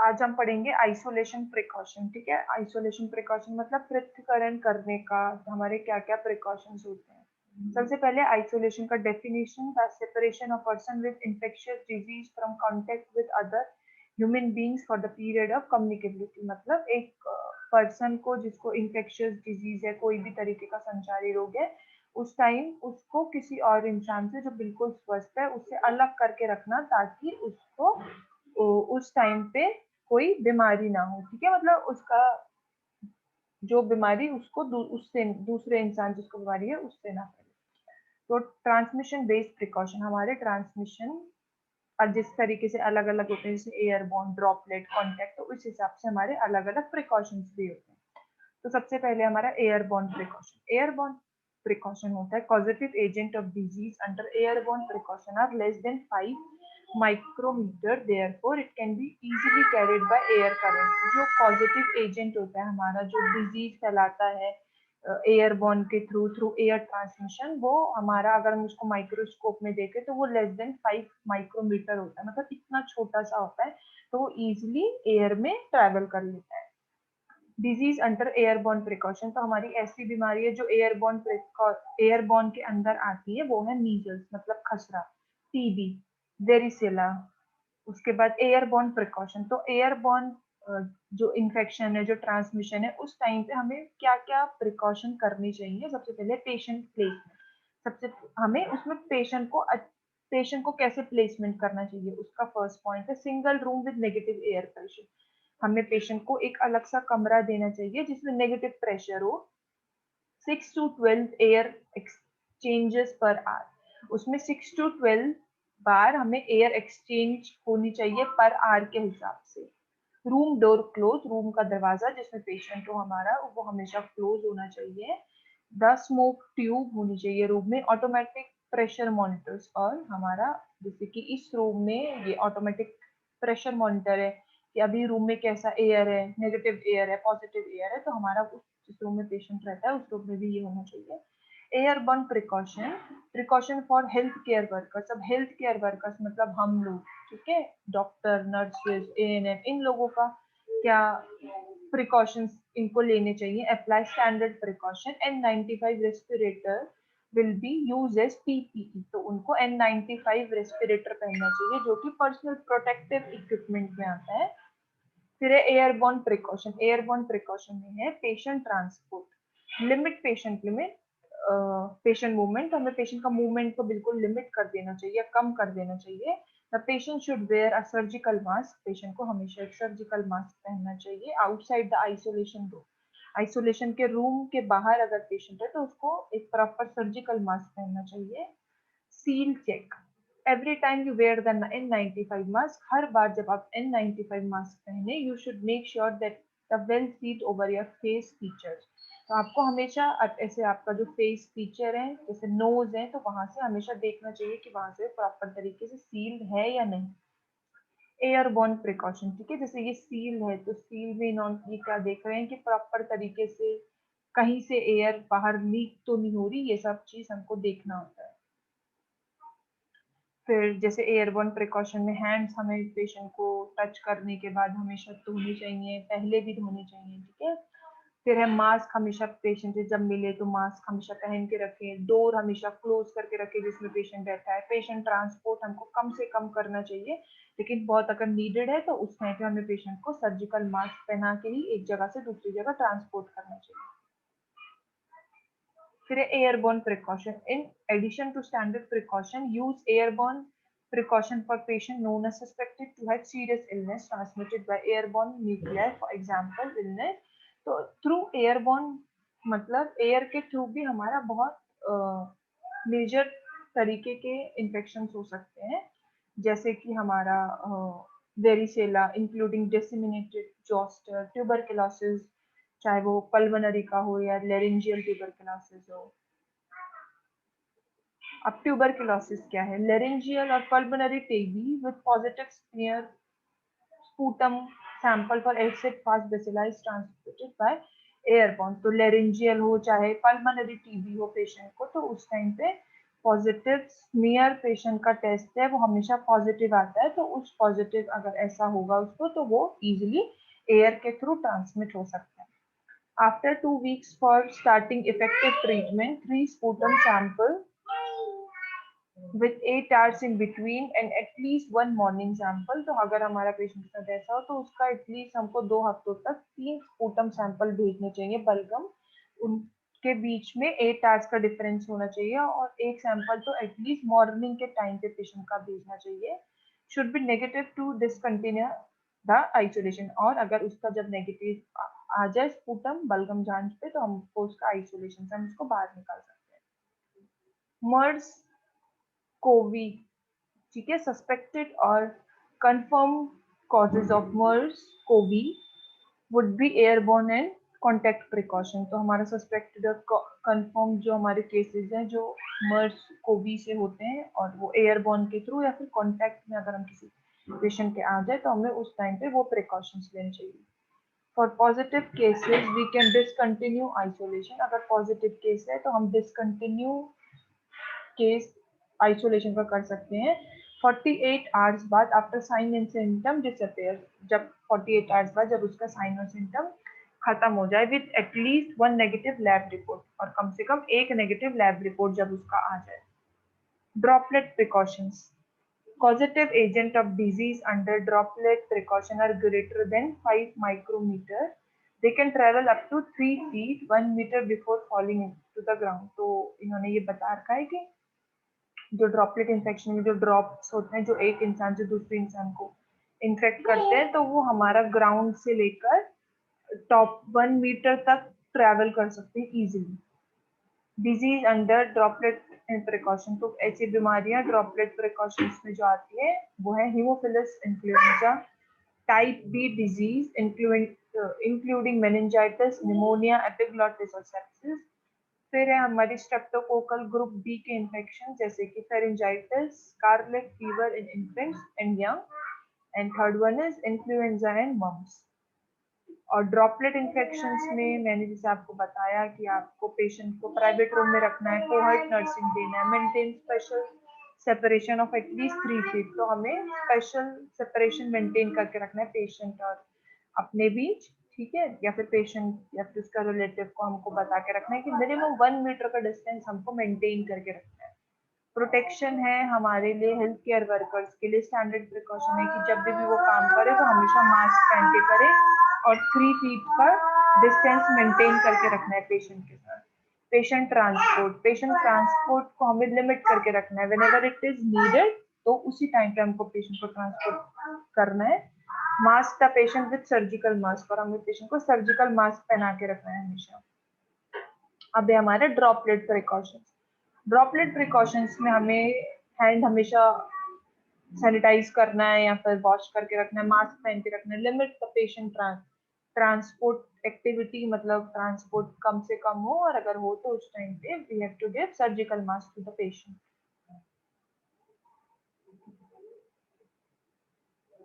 आज हम पढ़ेंगे आइसोलेशन प्रिकॉशन। ठीक है, आइसोलेशन प्रिकॉशन मतलब पृथक्करण करने का हमारे क्या क्या प्रिकॉशंस होते हैं। सबसे पहले आइसोलेशन का definition, the separation of person with infectious disease from contact with other human beings for the period of communicability. मतलब एक पर्सन को जिसको इन्फेक्शियस डिजीज है, कोई भी तरीके का संचारी रोग है, उस टाइम उसको किसी और इंसान से जो बिल्कुल स्वस्थ है उससे अलग करके रखना, ताकि उसको उस टाइम पे कोई बीमारी ना हो। ठीक है, मतलब उसका जो बीमारी उसको उससे दूसरे इंसान जिसको बीमारी है उससे ना फैले। तो ट्रांसमिशन बेस्ड प्रिकॉशन, हमारे ट्रांसमिशन और जिस तरीके से अलग अलग होते हैं, जैसे एयरबॉर्न, ड्रॉपलेट, कॉन्टैक्ट, तो उस हिसाब से हमारे अलग अलग प्रिकॉशंस भी होते हैं। तो सबसे पहले हमारा एयरबॉर्न प्रिकॉशन। एयरबॉर्न प्रिकॉशन होता है positive agent of disease under airborne precaution are less than 5 micrometre, therefore it can be easily carried by air current. जो पॉजिटिव एजेंट होता है हमारा, जो डिजीज फैलाता है एयरबॉर्न के थ्रू थ्रू एयर ट्रांसमिशन, वो हमारा अगर हम उसको माइक्रोस्कोप में देखें तो वो लेस देन 5 माइक्रोमीटर होता है, मतलब इतना छोटा सा होता है, तो वो इजिली एयर में ट्रेवल कर लेता है। डिजीज अंडर एयरबॉर्न प्रिकॉशन, तो हमारी ऐसी बीमारी है जो एयरबॉर्न के अंदर आती है, वो है मीजल्स मतलब खसरा, टीबी, वेरिसेला। उसके बाद एयरबॉर्न प्रिकॉशन, तो एयरबॉर्न जो इन्फेक्शन है, जो ट्रांसमिशन है, उस टाइम पे हमें क्या क्या प्रिकॉशन करनी चाहिए। सबसे पहले पेशेंट प्लेसमेंट, सबसे हमें उसमें पेशेंट को कैसे प्लेसमेंट करना चाहिए, उसका फर्स्ट पॉइंट है single room with negative air pressure. हमें पेशेंट को एक अलग सा कमरा देना चाहिए जिसमें नेगेटिव प्रेशर हो, 6 to 12 air exchanges per hour. उसमें 6 to 12 बार हमें एयर एक्सचेंज होनी चाहिए पर आवर के हिसाब से। रूम डोर क्लोज, रूम का दरवाजा जिसमें पेशेंट हो हमारा, वो हमेशा क्लोज होना चाहिए। द स्मोक ट्यूब होनी चाहिए रूम में। ऑटोमेटिक प्रेशर मॉनिटर्स, और हमारा जैसे कि इस रूम में ये ऑटोमेटिक प्रेशर मॉनिटर है कि अभी रूम में कैसा एयर है, नेगेटिव एयर है, पॉजिटिव एयर है, तो हमारा उस जिस रूम में पेशेंट रहता है उस रूम में भी ये होना चाहिए। Airborne precaution, precaution for health care workers. अब हेल्थ केयर वर्कर्स मतलब हम लोग, ठीक है, डॉक्टर, नर्सेज, एएनएम, इन लोगों का क्या प्रिकॉशंस इनको लेने चाहिए। Apply standard precaution. N95 respirator will be use as PPE, तो उनको N95 रेस्पिरेटर पहनना चाहिए जो कि पर्सनल प्रोटेक्टिव इक्विपमेंट में आता है। फिर है एयरबॉर्न प्रिकॉशन। एयरबॉर्न प्रिकॉशन में है patient transport, limit patient limit patient movement, हमें पेशेंट का मूवमेंट को बिल्कुल लिमिट कर देना चाहिए, कम कर देना चाहिए। The patient should wear a surgical mask, patient को हमेशा एक सर्जिकल मास्क पहनना चाहिए outside the isolation room. Isolation के रूम के बाहर अगर पेशेंट है तो उसको एक प्रॉपर सर्जिकल मास्क पहनना चाहिए। Seal check, every time you wear the N95 mask, हर बार जब आप N95 मास्क पहने, you should make sure that the well seat over your face features. तो आपको हमेशा ऐसे आपका जो फेस फीचर है, जैसे नोज है, तो वहां से हमेशा देखना चाहिए कि वहां से प्रॉपर तरीके से सील्ड है या नहीं। एयरबॉर्न प्रिकॉशन, ठीक है, जैसे ये सील है तो सील में ये क्या देख रहे हैं कि प्रॉपर तरीके से कहीं से एयर बाहर लीक तो नहीं हो रही, ये सब चीज हमको देखना होता है। फिर जैसे एयरबॉर्न प्रिकॉशन में हैंड्स हमें पेशेंट को टच करने के बाद हमेशा धोने चाहिए, पहले भी धोने चाहिए, ठीक है। फिर है मास्क, हमेशा पेशेंट से जब मिले तो मास्क हमेशा पहन के रखें। डोर हमेशा क्लोज करके रखें जिसमें पेशेंट बैठा है। पेशेंट ट्रांसपोर्ट हमको कम से कम करना चाहिए, लेकिन बहुत अगर नीडेड है तो उस टाइम पे हमें पेशेंट को सर्जिकल मास्क पहना के ही एक जगह से दूसरी जगह ट्रांसपोर्ट करना चाहिए। फिर airborne precaution, in addition to standard precaution, use airborne precaution for patient known as suspected to have serious illness transmitted by airborne nuclei, for example illness। तो थ्रू एयरबॉर्न मतलब एयर के थ्रू भी हमारा बहुत major तरीके के infection हो सकते हैं, जैसे कि हमारा varicella including disseminated zoster, tuberculosis, चाहे वो पल्मोनरी का हो या लेरिंजियल ट्यूबरकुलोसिस हो। अब ट्यूबरकुलोसिस क्या है? लेरिंजियल और pulmonary TB with positive smear sputum sample for acid fast bacilli is transmitted by airborne। तो लेरिंजियल हो चाहे पल्मोनरी टीबी हो पेशेंट को, तो उस टाइम पे पॉजिटिव स्मीयर पेशेंट का टेस्ट है वो हमेशा पॉजिटिव आता है, तो उस पॉजिटिव अगर ऐसा होगा उसको तो वो इजीली एयर के थ्रू ट्रांसमिट हो सकता है. After 2 weeks for starting effective treatment 3 sputum sample with 8 hours in between and at least 1 morning sample. तो अगर हमारा पेशेंट का ऐसा हो तो उसका एटलीस्ट हमको 2 हफ्तों तक 3 स्पूटम सैंपल भेजने चाहिए बलगम. उनके बीच में 8 आवर्स का डिफरेंस होना चाहिए और एक सैंपल तो एटलीस्ट मॉर्निंग के टाइम पे पेशेंट का भेजना चाहिए. Should be negative to discontinue the isolation. और अगर उसका जब नेगेटिव आ जाए स्पूटम बलगम जांच पे तो हमको उसका आइसोलेशन से हम उसको बाहर निकाल सकते हैं. मर्स कोवी, ठीक है, सस्पेक्टेड और confirm causes of MERS Covey would be airborne and contact precaution. तो हमारा सस्पेक्टेड और कंफर्म जो हमारे केसेस हैं जो मर्स कोवी से होते हैं और वो एयरबोर्न के थ्रू या फिर कॉन्टैक्ट में अगर हम किसी पेशेंट के आ जाए तो हमें उस टाइम पे वो प्रिकॉशंस लेने चाहिए. For positive cases we can discontinue isolation. अगर पॉजिटिव केस है तो हम डिसकंटिन्यू केस आइसोलेशन का कर सकते हैं 48 आवर्स बाद after sign and symptom disappear. जब 48 आवर्स बाद जब उसका साइन और सिम्टम खत्म हो जाए with at least 1 negative lab report, और कम से कम एक नेगेटिव लैब रिपोर्ट जब उसका आ जाए. Droplet precautions. Causative agent of disease under droplet precaution are greater than 5 micrometer. They can travel up to 3 feet 1 meter before falling to the ground. तो इन्होंने ये बता रखा है कि जो ड्रॉपलेट इन्फेक्शन में जो ड्रॉप्स होते हैं जो एक इंसान से दूसरे इंसान को इन्फेक्ट करते हैं तो वो हमारा ग्राउंड से लेकर टॉप 1 मीटर तक ट्रैवल कर सकते हैं easily. Disease under droplet precaution. तो ऐसी बीमारियां ड्रॉपलेट प्रिकॉशंस में जो आती है वो है haemophilus influenza, type B disease including meningitis, pneumonia, epiglottis और सेप्सिस. फिर है हमारी स्ट्रेप्टोकोकल ग्रुप बी के इन्फेक्शन जैसे कि pharyngitis, scarlet fever in infants and young, and third one is influenza and mumps. और ड्रॉपलेट इन्फेक्शंस में मैंने जैसे आपको बताया कि आपको पेशेंट को प्राइवेट रूम में रखना है, कोहर्ट नर्सिंग देना है, maintain special separation of at least 3 feet. तो हमें स्पेशल सेपरेशन मेंटेन करके रखना है पेशेंट और अपने बीच, ठीक है, या फिर पेशेंट या फिर उसका रिलेटिव को हमको बता के रखना है कि मिनिमम 1 मीटर का डिस्टेंस हमको मेंटेन करके रखना है. प्रोटेक्शन है हमारे लिए हेल्थ केयर वर्कर्स के लिए स्टैंडर्ड प्रिकॉशन है कि जब भी वो काम करे तो हमेशा मास्क पहन के करे और 3 फीट का डिस्टेंस मेंटेन करके रखना है पेशेंट के साथ. पेशेंट ट्रांसपोर्ट को हमें लिमिट करके रखना है. व्हेनेवर इट इज नीडेड तो उसी टाइम पे हमको पेशेंट को ट्रांसपोर्ट करना है. Mask the patient with surgical mask, और हमें पेशेंट को सर्जिकल मास्क पहना के रखना है हमेशा. अब है हमारे ड्रॉपलेट प्रिकॉशंस. ड्रॉपलेट प्रिकॉशंस में हमें हैंड हमेशा सैनिटाइज करना है या फिर वॉश करके रखना है, मास्क पहन के रखना है. Limit the patient transport activity, मतलब ट्रांसपोर्ट कम से कम हो, और अगर हो तो उस टाइम पे we have to give surgical mask to the patient.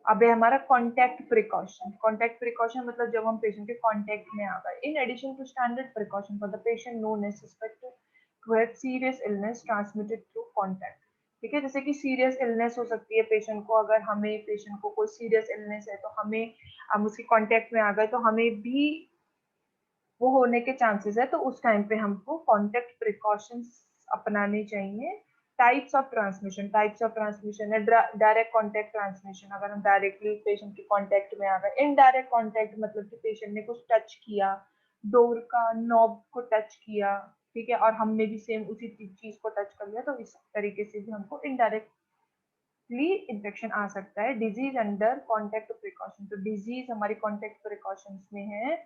अब है हमारा कॉन्टैक्ट प्रिकॉशन. कॉन्टैक्ट प्रिकॉशन मतलब जब हम पेशेंट के कॉन्टैक्ट में आ गए. In addition to standard precaution for the patient known as suspected to have serious illness transmitted through contact. ठीक है, जैसे कि सीरियस इलनेस हो सकती है पेशेंट को. अगर हमें पेशेंट को कोई सीरियस इलनेस है तो हमें हम उसके कॉन्टैक्ट में आ गए तो हमें भी वो होने के चांसेस है, तो उस टाइम पे हमको कॉन्टैक्ट प्रिकॉशंस अपनाने चाहिए. टाइप्स ऑफ ट्रांसमिशन है डायरेक्ट कॉन्टैक्ट ट्रांसमिशन, अगर हम डायरेक्टली पेशेंट के कॉन्टैक्ट में आ गए. इनडायरेक्ट कॉन्टैक्ट मतलब कि पेशेंट ने कुछ टच किया, डोर का नॉब को टच किया, ठीक है, और हमने भी सेम उसी चीज को टच कर लिया, तो इस तरीके से भी हमको इनडायरेक्टली इन्फेक्शन आ सकता है. Disease under contact precaution. तो डिजीज हमारी कॉन्टैक्ट प्रिकॉशंस में है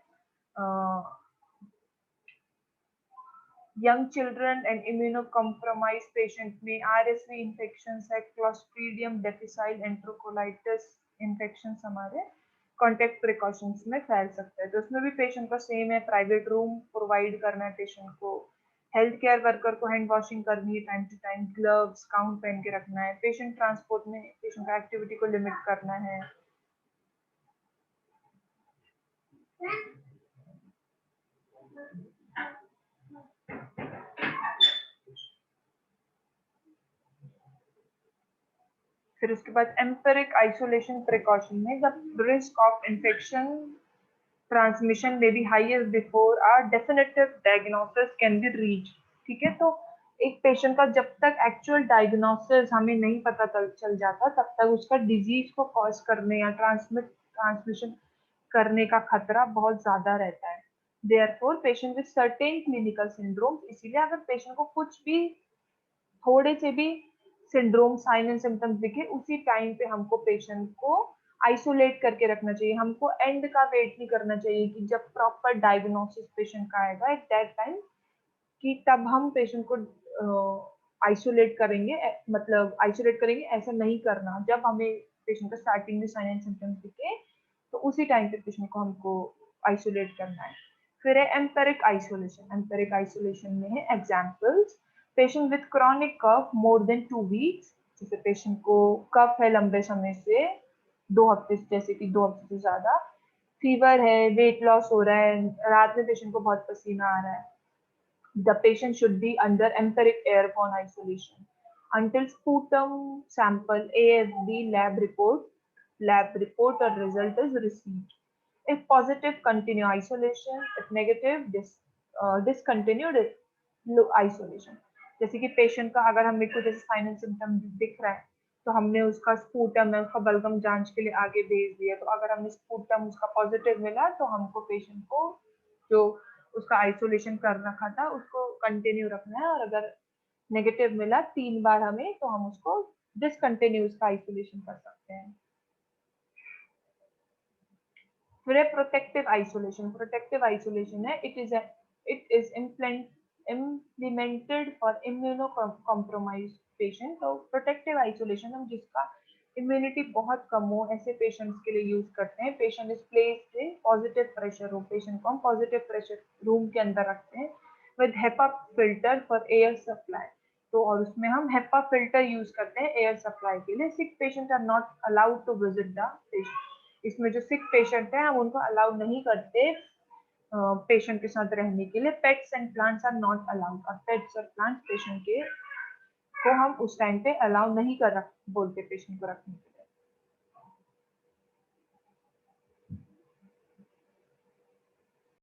young children and immunocompromised patient में RSV infections है, Clostridium difficile enterocolitis infections हमारे कॉन्टैक्ट प्रिकॉशंस में फैल सकता है. तो उसमें भी पेशेंट का सेम है, प्राइवेट रूम प्रोवाइड करना है पेशेंट को, हेल्थ केयर वर्कर को हैंड वॉशिंग करनी है time to time, gloves gown पहन के रखना है. पेशेंट ट्रांसपोर्ट में पेशेंट का एक्टिविटी को लिमिट करना है. फिर उसके बाद एम्पेरिक आइसोलेशन प्रिकॉशन में जब risk of infection transmission may be higher before our definitive diagnosis can be reached. ठीक है, तो एक पेशेंट का जब तक एक्चुअल डायग्नोसिस हमें नहीं पता चल जाता तब तक उसका डिजीज को कॉज करने या ट्रांसमिशन करने का खतरा बहुत ज्यादा रहता है. Therefore patient with certain clinical syndromes, इसीलिए अगर पेशेंट को कुछ भी थोड़े से भी सिंड्रोम साइन एंड सिम्टम्स दिखे उसी टाइम पे हमको पेशेंट को आइसोलेट करके रखना चाहिए. हमको एंड का वेट नहीं करना चाहिए कि जब प्रॉपर डायग्नोसिस पेशेंट का आएगा एट दैट टाइम कि तब हम पेशेंट को आइसोलेट करेंगे. मतलब आइसोलेट करेंगे ऐसा नहीं करना. जब हमें पेशेंट का स्टार्टिंग में साइन एंड सिम्टम्स दिखे तो उसी टाइम पे पेशेंट को हमको आइसोलेट करना है. फिर है एम्पेरिक आइसोलेशन. एम्पेरिक आइसोलेशन में है examples. Patient with chronic cough more than 2 weeks, जैसे पेशेंट को कफ है लंबे समय से 2 हफ्ते, जैसे कि 2 हफ्ते से ज्यादा, फीवर है, वेट लॉस हो रहा है, रात में पेशेंट को बहुत पसीना आ रहा है. The patient should be under empiric airborne isolation until sputum sample AFB lab report or result is received. If positive, continue isolation. If negative, discontinue isolation. जैसे कि पेशेंट का अगर हमें कुछ जैसे साइन एंड सिम्टम दिख रहा है तो हमने उसका स्पूटम है उसका बलगम जांच के लिए आगे भेज दिया. तो अगर हमें स्पूटम उसका पॉजिटिव मिला तो हमको पेशेंट को जो उसका आइसोलेशन कर रखा था उसको कंटिन्यू रखना है. और अगर नेगेटिव मिला 3 बार हमें तो हम उसको डिसकंटिन्यू उसका आइसोलेशन कर सकते हैं. फिर है प्रोटेक्टिव आइसोलेशन. प्रोटेक्टिव आइसोलेशन है it is implemented for immuno compromise patient. तो प्रोटेक्टिव आइसोलेशन हम जिसका इम्यूनिटी बहुत कम हो ऐसे पेशेंट्स के लिए यूज करते हैं. Patient is placed in positive pressure room. Patient को हम पॉजिटिव प्रेशर रूम के अंदर रखते हैं with HEPA filter for air supply. तो और उसमें हम हेपा फिल्टर यूज करते हैं एयर सप्लाई के लिए. Sick patient are not allowed to visit the patient. इसमें जो सिक पेशेंट है हम उनको अलाउ नहीं करते पेशेंट के साथ रहने के लिए. Pets and plants are not allowed. और पेट्स और प्लांट्स पेशेंट के को हम उस टाइम पे अलाउ नहीं कर बोलते पेशेंट को रखने के